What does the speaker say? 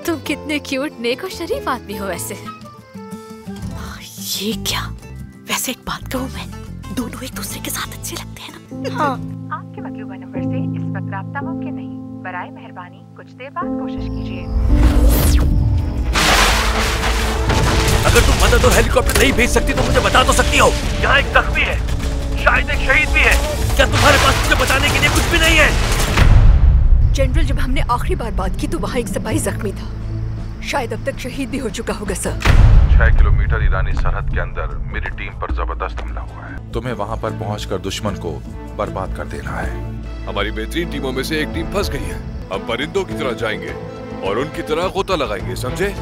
तुम कितने क्यूट, नेक और शरीफ आदमी हो वैसे। ये क्या? वैसे एक बात कहूँ मैं, दोनों एक दूसरे के साथ अच्छे लगते हैं ना। हाँ। आपके मतलूबा नंबर से इस वक्त राब्ता मुमकिन नहीं। बराए मेहरबानी कुछ देर बाद कोशिश कीजिए। अगर तुम मदद और हेलीकॉप्टर नहीं भेज सकती तो मुझे बता तो सकती हो। यहाँ एक जख्मी है, शायद एक शहीद भी है। क्या तुम्हारे पास मुझे बताने के लिए कुछ भी नहीं है? जनरल, जब हमने आखिरी बार बात की तो वहाँ एक सिपाही जख्मी था। शायद अब तक शहीद भी हो चुका होगा सर। 6 किलोमीटर ईरानी सरहद के अंदर मेरी टीम पर जबरदस्त हमला हुआ है। तुम्हें वहाँ पर पहुँचकर दुश्मन को बर्बाद कर देना है। हमारी बेहतरीन टीमों में से एक टीम फंस गई है। हम परिंदों की तरह जाएंगे और उनकी तरह गोता लगाएंगे, समझे?